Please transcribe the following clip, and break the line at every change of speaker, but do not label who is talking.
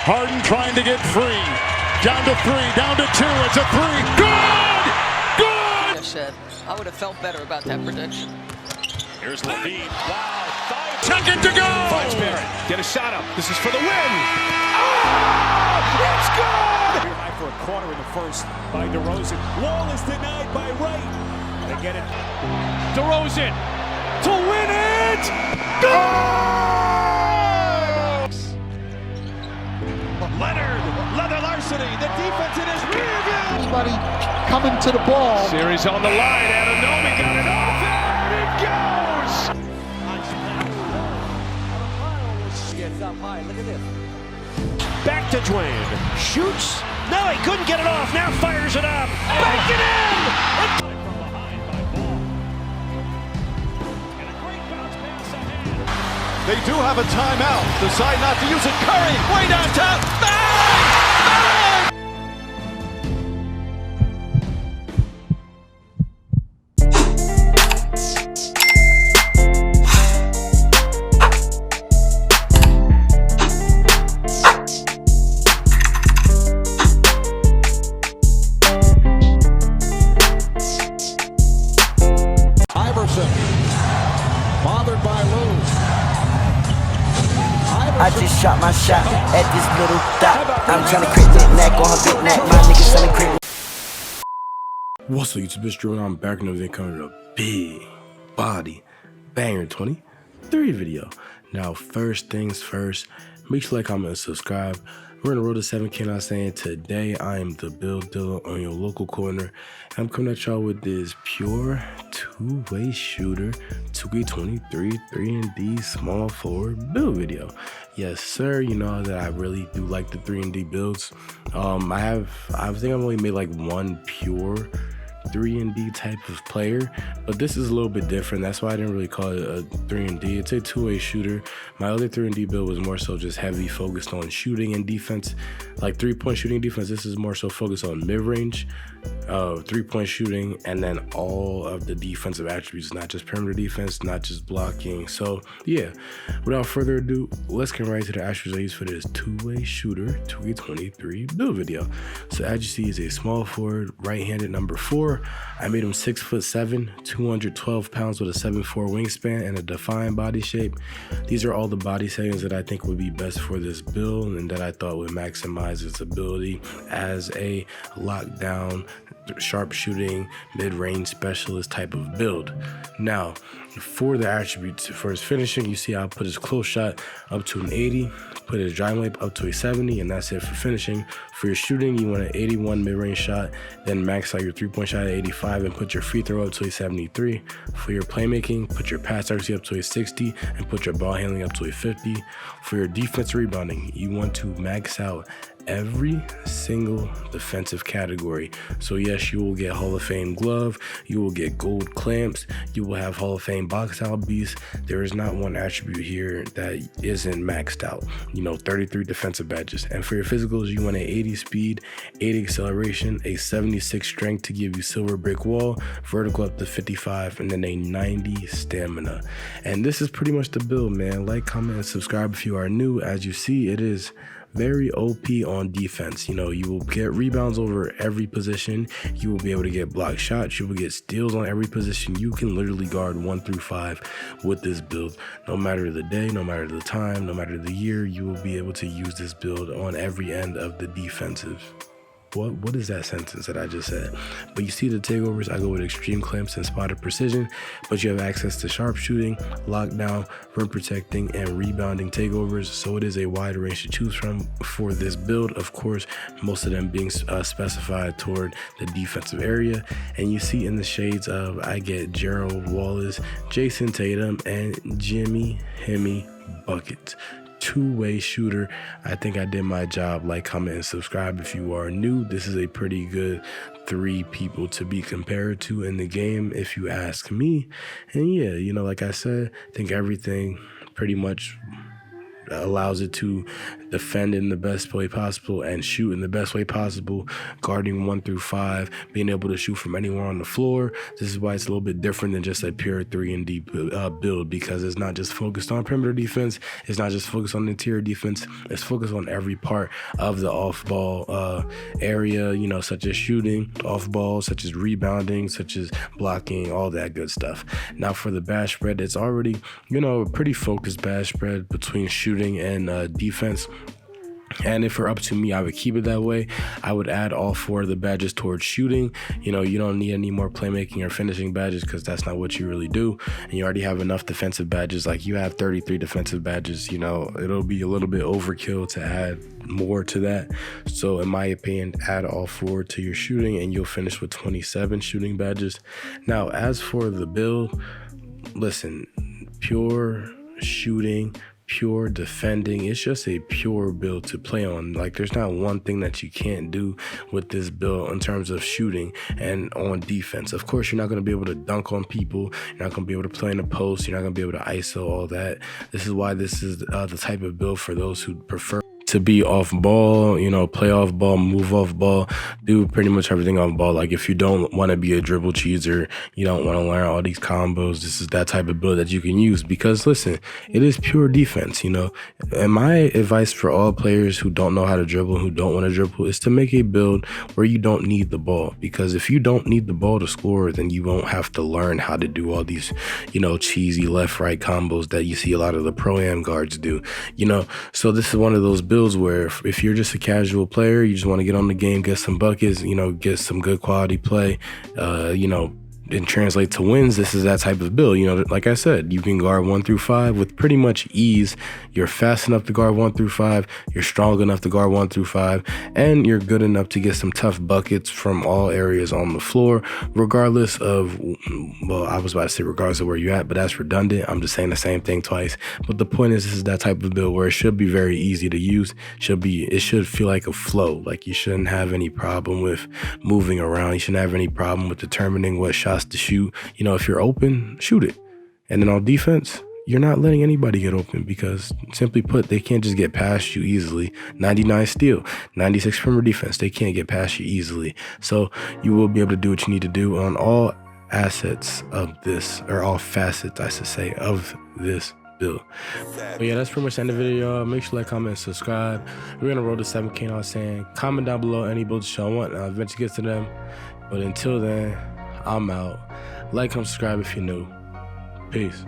Harden trying to get free. Down to 3, down to 2. It's a 3. Good! Good!
I said I would have felt better about that prediction.
Here's Levine. Wow. Second to go.
Finds Barrett. Get a shot up. This is for the win. Oh! It's good!
Here high for a corner in the first by DeRozan. Wall is denied by Wright. They get it. DeRozan to win it. Goal!
Leonard, leather larceny. The defense in his rear view.
Everybody coming to the ball.
Series on the line. Ananomi got it off. There it goes.
Gets up high. Look at this.
Back to Dwayne. Shoots. No, he couldn't get it off. Now fires it up. Back it in. From behind by Ball. And a great bounce pass ahead.
They do have a timeout. Decide not to use it. Curry, way downtown. Bang!
Bothered by Lou.
I just shot my shot at this little dot. I'm trying to crit that neck on her big neck. My niggas selling crit.
What's up, YouTube? It's Drew, and I'm back in the video coming with a big body banger 23 video. Now, first things first, make sure to like, comment, and subscribe. We're on the road to 7K, and I'm saying today I am the build dealer on your local corner. I'm coming at y'all with this pure two-way shooter 2K23 3&D small forward build video. Yes, sir. You know that I really do like the 3&D builds. I think I've only made like one pure 3&D type of player, but this is a little bit different. That's why I didn't really call it a 3&D. It's a two-way shooter. My other 3&D build was more so just heavy focused on shooting and defense, like 3-point shooting defense. This is more so focused on mid-range, 3-point shooting, and then all of the defensive attributes, not just perimeter defense, not just blocking. So yeah, without further ado, let's get right to the attributes I use for this two-way shooter 2K23 build video. So as you see, is a small forward, right-handed, number 4. I made him 6'7", 212 pounds with a 7'4" wingspan and a defined body shape. These are all the body settings that I think would be best for this build and that I thought would maximize its ability as a lockdown, sharp shooting, mid-range specialist type of build. Now, for the attributes, for his finishing, you see I'll put his close shot up to an 80, put his dribbling up to a 70, and that's it for finishing. For your shooting, you want an 81 mid-range shot, then max out your 3-point shot at 85 and put your free throw up to a 73. For your playmaking, put your pass accuracy up to a 60 and put your ball handling up to a 50. For your defense rebounding, you want to max out every single defensive category. So yes, you will get Hall of Fame glove, you will get gold clamps, you will have Hall of Fame box out beast. There is not one attribute here that isn't maxed out. You know, 33 defensive badges. And for your physicals, you want an 80 speed, 80 acceleration, a 76 strength to give you silver brick wall, vertical up to 55, and then a 90 stamina. And this is pretty much the build, man. Like, comment, and subscribe if you are new. As you see, it is very OP on defense. You know, you will get rebounds over every position. You will be able to get block shots. You will get steals on every position. You can literally guard 1 through 5 with this build. No matter the day, no matter the time, no matter the year, you will be able to use this build on every end of the defensive. What is that sentence that I just said? But you see the takeovers, I go with extreme clamps and spotted precision, but you have access to sharp shooting, lockdown, rim protecting, and rebounding takeovers. So it is a wide range to choose from for this build. Of course, most of them being specified toward the defensive area. And you see in the shades of, I get Gerald Wallace, Jason Tatum, and Jimmy Hemi Buckets. Two-way shooter. I think I did my job. Like, comment, and subscribe if you are new. This is a pretty good 3 people to be compared to in the game, if you ask me. And yeah, you know, like I said, I think everything pretty much allows it to defend in the best way possible and shoot in the best way possible, guarding 1 through 5, being able to shoot from anywhere on the floor. This is why it's a little bit different than just a pure 3-and-D build, because it's not just focused on perimeter defense, it's not just focused on interior defense, it's focused on every part of the off-ball area, you know, such as shooting, off-ball, such as rebounding, such as blocking, all that good stuff. Now for the badge spread, it's already, you know, a pretty focused badge spread between shooting and defense. And if it were up to me, I would keep it that way. I would add all 4 of the badges towards shooting. You know, you don't need any more playmaking or finishing badges because that's not what you really do. And you already have enough defensive badges. Like, you have 33 defensive badges. You know, it'll be a little bit overkill to add more to that. So in my opinion, add all 4 to your shooting and you'll finish with 27 shooting badges. Now, as for the build, listen, pure shooting, pure defending, it's just a pure build to play on. Like, there's not one thing that you can't do with this build in terms of shooting and on defense. Of course, you're not going to be able to dunk on people, you're not going to be able to play in the post, you're not going to be able to ISO, all that. This is why this is the type of build for those who prefer to be off ball, you know, play off ball, move off ball, do pretty much everything off ball. Like, if you don't want to be a dribble cheeser, you don't want to learn all these combos, this is that type of build that you can use. Because listen, it is pure defense, you know. And my advice for all players who don't know how to dribble, who don't want to dribble, is to make a build where you don't need the ball. Because if you don't need the ball to score, then you won't have to learn how to do all these, you know, cheesy left-right combos that you see a lot of the pro-am guards do, you know. So this is one of those builds where if you're just a casual player, you just want to get on the game, get some buckets, you know, get some good quality play, you know, and translate to wins, this is that type of build. You know, like I said, you can guard 1 through 5 with pretty much ease. You're fast enough to guard 1 through 5, you're strong enough to guard 1 through 5, and you're good enough to get some tough buckets from all areas on the floor, regardless of, well, I was about to say regardless of where you're at, but that's redundant. I'm just saying the same thing twice. But the point is, this is that type of build where it should be very easy to use. It should feel like a flow. Like, you shouldn't have any problem with moving around. You shouldn't have any problem with determining what shots to shoot. You know, if you're open, shoot it. And then on defense, you're not letting anybody get open, because simply put, they can't just get past you easily. 99 steal, 96 perimeter defense, they can't get past you easily. So you will be able to do what you need to do on all assets of this, or all facets, I should say, of this build. But yeah, that's pretty much the end of the video. Make sure to like, comment, and subscribe. We're gonna roll to 7K, and I was saying, comment down below any builds you want, and I'll eventually get to them. But until then, I'm out. Like, comment, subscribe if you're new. Peace.